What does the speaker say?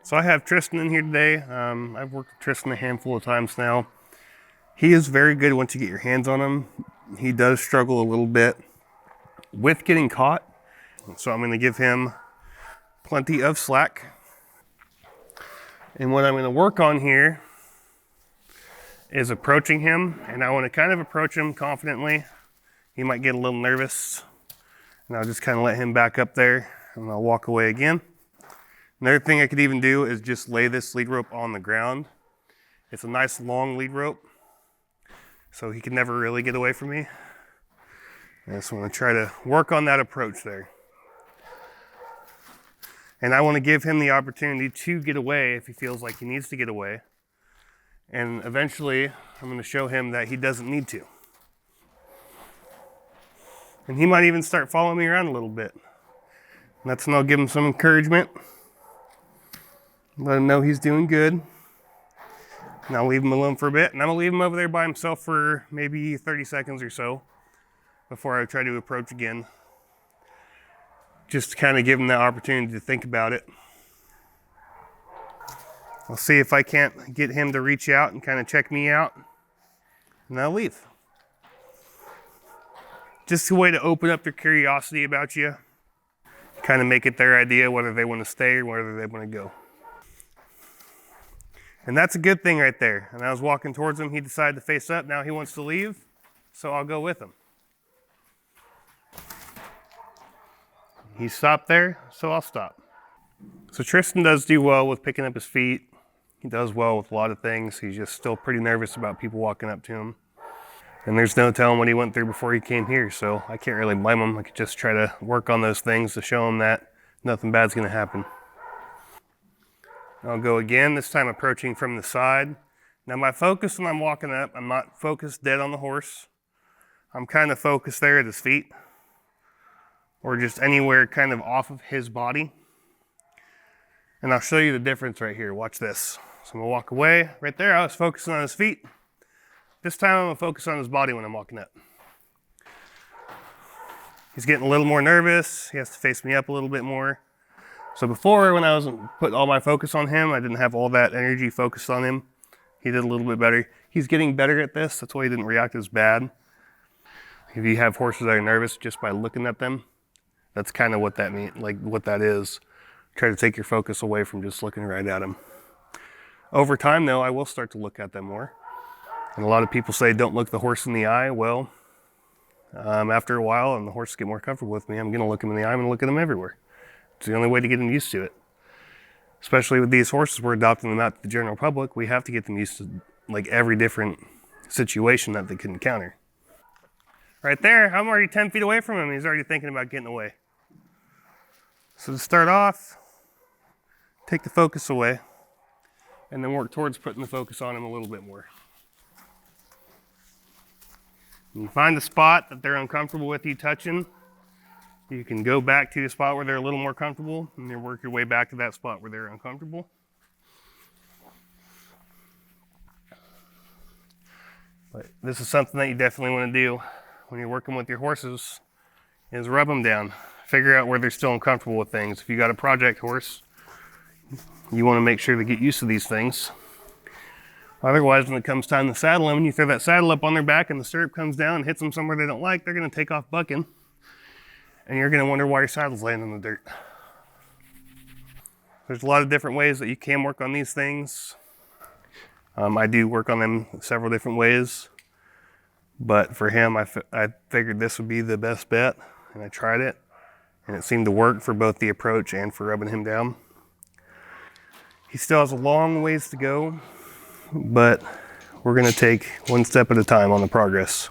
So I have Tristen in here today. I've worked with Tristen a handful of times now. He is very good once you get your hands on him. He does struggle a little bit with getting caught. So I'm gonna give him plenty of slack. And what I'm gonna work on here is approaching him, and I wanna kind of approach him confidently. He might get a little nervous, and I'll just kind of let him back up there, and I'll walk away again. Another thing I could even do is just lay this lead rope on the ground. It's a nice long lead rope, so he can never really get away from me. And so I'm gonna try to work on that approach there. And I wanna give him the opportunity to get away if he feels like he needs to get away. And eventually, I'm gonna show him that he doesn't need to. And he might even start following me around a little bit. And that's when I'll give him some encouragement. Let him know he's doing good. And I'll leave him alone for a bit. And I'm gonna leave him over there by himself for maybe 30 seconds or so before I try to approach again. Just to kind of give him the opportunity to think about it. I'll see if I can't get him to reach out and kind of check me out. And I'll leave. Just a way to open up their curiosity about you. Kind of make it their idea whether they want to stay or whether they want to go. And that's a good thing right there. And I was walking towards him, he decided to face up. Now he wants to leave, so I'll go with him. He stopped there, so I'll stop. So Tristen does do well with picking up his feet. He does well with a lot of things. He's just still pretty nervous about people walking up to him. And there's no telling what he went through before he came here, so I can't really blame him. I could just try to work on those things to show him that nothing bad's gonna happen. I'll go again, this time approaching from the side. Now my focus when I'm walking up, I'm not focused dead on the horse. I'm kind of focused there at his feet, or just anywhere kind of off of his body. And I'll show you the difference right here, watch this. So I'm gonna walk away, right there I was focusing on his feet. This time I'm gonna focus on his body when I'm walking up. He's getting a little more nervous, he has to face me up a little bit more. So before, when I was putting all my focus on him, I didn't have all that energy focused on him. He did a little bit better. He's getting better at this, that's why he didn't react as bad. If you have horses that are nervous just by looking at them, that's kind of what that means, like what that is. Try to take your focus away from just looking right at them. Over time though, I will start to look at them more. And a lot of people say don't look the horse in the eye. Well, after a while and the horses get more comfortable with me, I'm gonna look them in the eye, I'm gonna look at them everywhere. It's the only way to get them used to it. Especially with these horses, we're adopting them out to the general public. We have to get them used to like every different situation that they can encounter. Right there, I'm already 10 feet away from him. He's already thinking about getting away. So to start off, take the focus away and then work towards putting the focus on him a little bit more. You find a spot that they're uncomfortable with you touching. You can go back to the spot where they're a little more comfortable and then work your way back to that spot where they're uncomfortable. But this is something that you definitely want to do when you're working with your horses, is rub them down. Figure out where they're still uncomfortable with things. If you got a project horse, you want to make sure they get used to these things. Otherwise, when it comes time to saddle them, and you throw that saddle up on their back and the stirrup comes down and hits them somewhere they don't like, they're going to take off bucking. And you're going to wonder why your saddle's laying in the dirt. There's a lot of different ways that you can work on these things. I do work on them several different ways. But for him, I figured this would be the best bet. And I tried it. And it seemed to work for both the approach and for rubbing him down. He still has a long ways to go. But we're going to take one step at a time on the progress.